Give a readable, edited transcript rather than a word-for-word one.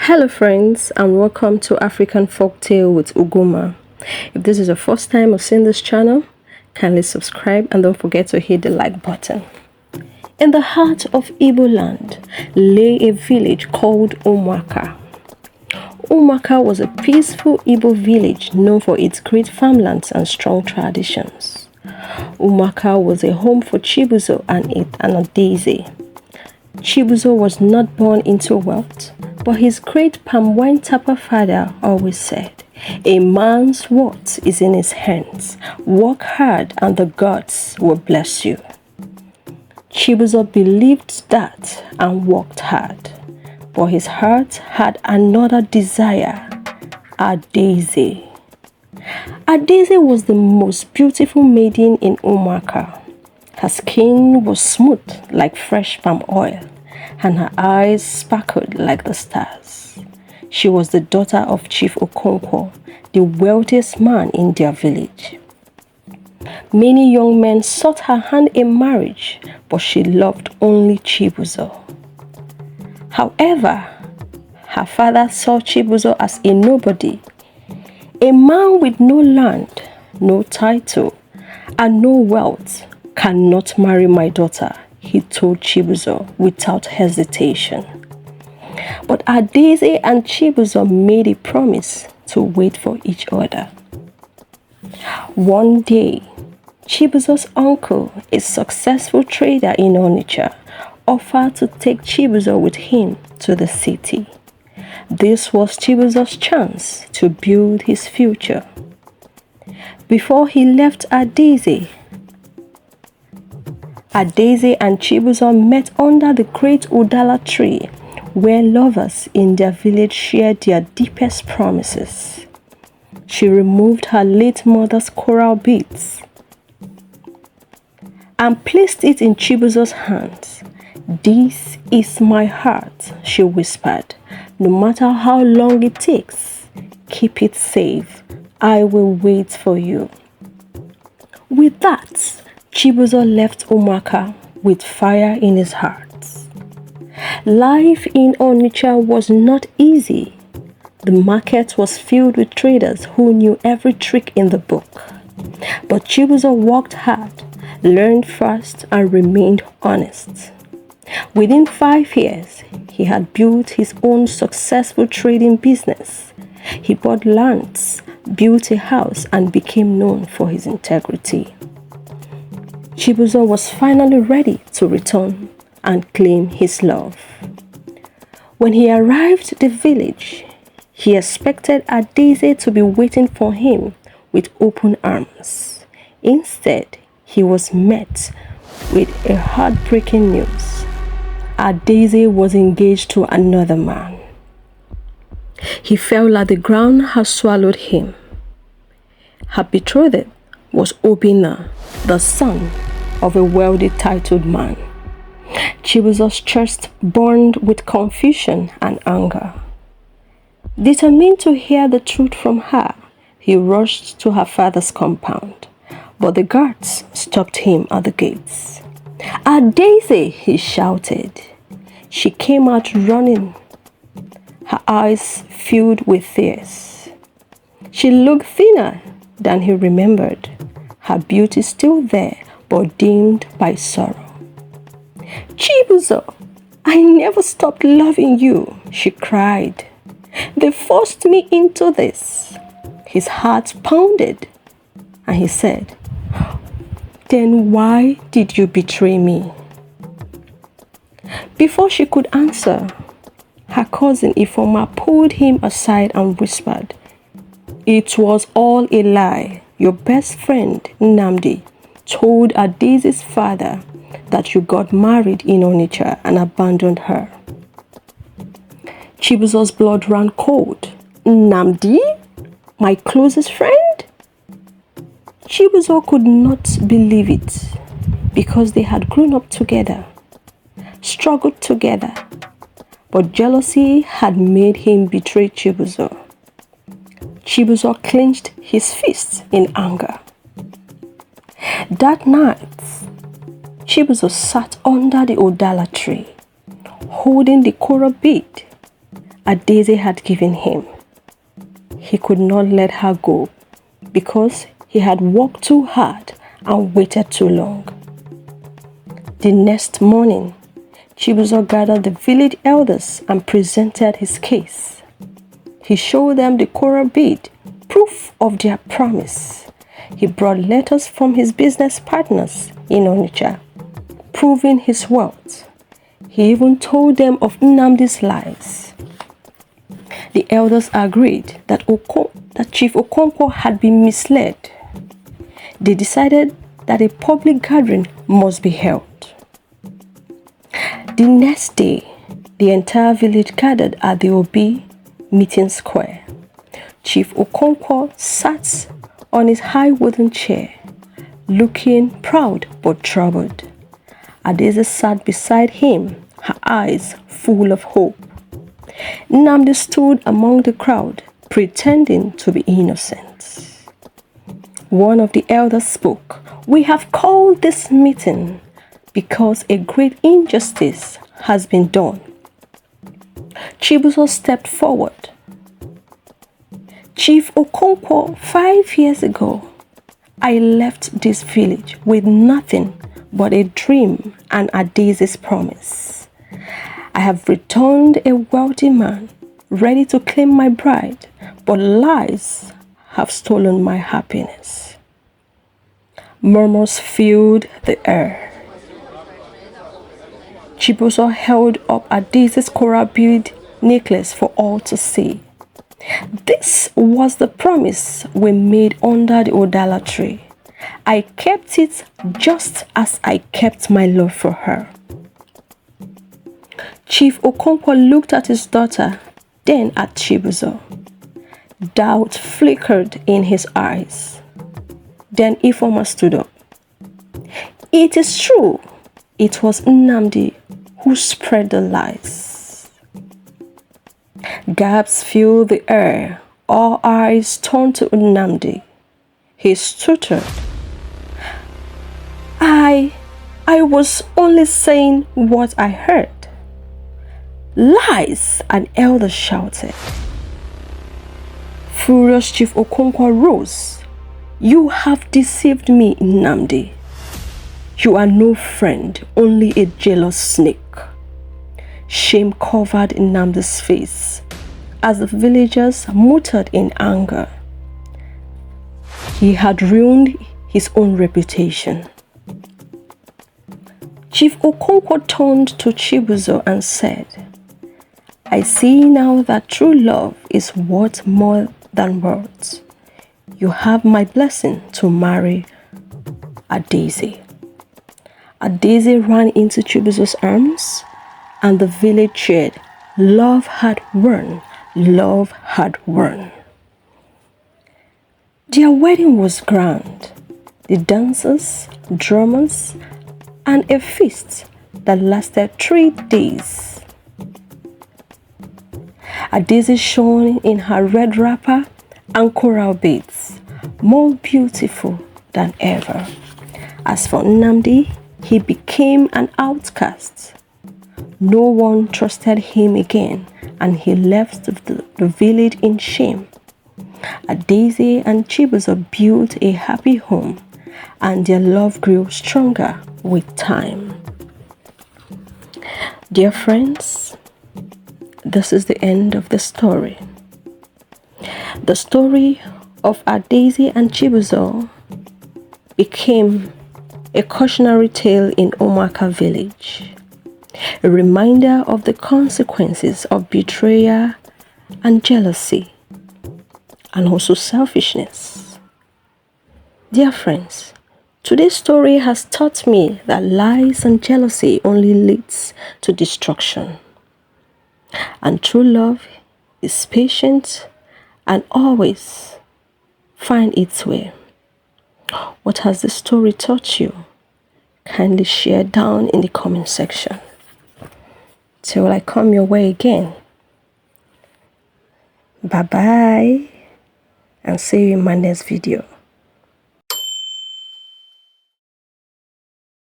Hello friends, and welcome to African Folktale with Ugomma. If this is your first time of seeing this channel, kindly subscribe and don't forget to hit the like button. In the heart of Igbo land lay a village called Umuaka. Umuaka was a peaceful Igbo village known for its great farmlands and strong traditions. Umuaka was a home for Chibuzo and Adaeze. Chibuzor was not born into wealth, but his great palm wine tapper father always said, "A man's worth is in his hands. Work hard and the gods will bless you." Chibuzor believed that and worked hard, but his heart had another desire, Adaeze. Adaeze was the most beautiful maiden in Umuaka. Her skin was smooth like fresh palm oil, and her eyes sparkled like the stars. She was the daughter of Chief Okonkwo, the wealthiest man in their village. Many young men sought her hand in marriage, but she loved only Chibuzor. However, her father saw Chibuzor as a nobody, a man with no land, no title, and no wealth. "Cannot marry my daughter," he told Chibuzor without hesitation. But Adaeze and Chibuzor made a promise to wait for each other. One day, Chibuzor's uncle, a successful trader in Onitsha, offered to take Chibuzor with him to the city. This was Chibuzor's chance to build his future. Before he left Adaeze and Chibuzor met under the great Udala tree, where lovers in their village shared their deepest promises. She removed her late mother's coral beads and placed it in Chibuzor's hands. "This is my heart," she whispered. "No matter how long it takes, keep it safe. I will wait for you." With that, Chibuzor left Umuaka with fire in his heart. Life in Onitsha was not easy. The market was filled with traders who knew every trick in the book. But Chibuzor worked hard, learned fast, and remained honest. Within 5 years, he had built his own successful trading business. He bought lands, built a house, and became known for his integrity. Chibuzor was finally ready to return and claim his love. When he arrived at the village, he expected Adaeze to be waiting for him with open arms. Instead, he was met with a heartbreaking news. Adaeze was engaged to another man. He felt like the ground had swallowed him. Her betrothed was Obinna, the son of a wealthy titled man. Chibuzor's chest burned with confusion and anger. Determined to hear the truth from her, he rushed to her father's compound, but the guards stopped him at the gates. "Adaeze!" he shouted. She came out running, her eyes filled with tears. She looked thinner than he remembered, her beauty still there but dimmed by sorrow. "Chibuzor, I never stopped loving you," she cried. "They forced me into this." His heart pounded, and he said, "Then why did you betray me?" Before she could answer, her cousin Ifoma pulled him aside and whispered, "It was all a lie. Your best friend, Nnamdi, told Adaeze's father that you got married in Onitsha and abandoned her." Chibuzor's blood ran cold. "Nnamdi? My closest friend?" Chibuzor could not believe it, because they had grown up together, struggled together, but jealousy had made him betray Chibuzor. Chibuzor clenched his fists in anger. That night, Chibuzor sat under the Udala tree, holding the coral bead Adaeze had given him. He could not let her go because he had worked too hard and waited too long. The next morning, Chibuzor gathered the village elders and presented his case. He showed them the coral bead, proof of their promise. He brought letters from his business partners in Onitsha, proving his wealth. He even told them of Nnamdi's lies. The elders agreed that Chief Okonkwo had been misled. They decided that a public gathering must be held. The next day, the entire village gathered at the Obi meeting square. Chief Okonkwo sat on his high wooden chair, looking proud but troubled. Adaeze sat beside him, her eyes full of hope. Nnamdi stood among the crowd, pretending to be innocent. One of the elders spoke. "We have called this meeting because a great injustice has been done." Chibuzor stepped forward. "Chief Okonkwo, 5 years ago, I left this village with nothing but a dream and Adaeze's promise. I have returned a wealthy man, ready to claim my bride, but lies have stolen my happiness." Murmurs filled the air. Chibuzor held up Adaeze's coral bead necklace for all to see. "This was the promise we made under the Udala tree. I kept it just as I kept my love for her." Chief Okonkwo looked at his daughter, then at Chibuzor. Doubt flickered in his eyes. Then Ifeoma stood up. "It is true. It was Nnamdi who spread the lies." Gasps filled the air. All eyes turned to Nnamdi. He stuttered. I was only saying what I heard." "Lies!" an elder shouted. Furious Chief Okonkwo rose. "You have deceived me, Nnamdi. You are no friend, only a jealous snake." Shame covered Nnamdi's face as the villagers muttered in anger. He had ruined his own reputation. Chief Okonkwo turned to Chibuzor and said, "I see now that true love is worth more than words. You have my blessing to marry Adaeze." Adaeze ran into Chibuzor's arms, and the village cheered. Love had won. Love had won. Their wedding was grand. The dancers, drummers, and a feast that lasted 3 days. Adaeze shone in her red wrapper and coral beads, more beautiful than ever. As for Nnamdi, he became an outcast. No one trusted him again, and he left the village in shame. Adaeze and Chibuzor built a happy home, and their love grew stronger with time. Dear friends, this is the end of the story. The story of Adaeze and Chibuzor became a cautionary tale in Umuaka village, a reminder of the consequences of betrayal and jealousy, and also selfishness. Dear friends, today's story has taught me that lies and jealousy only leads to destruction. And true love is patient and always find its way. What has this story taught you? Kindly share down in the comment section. Till I come your way again. Bye bye, and see you in my next video.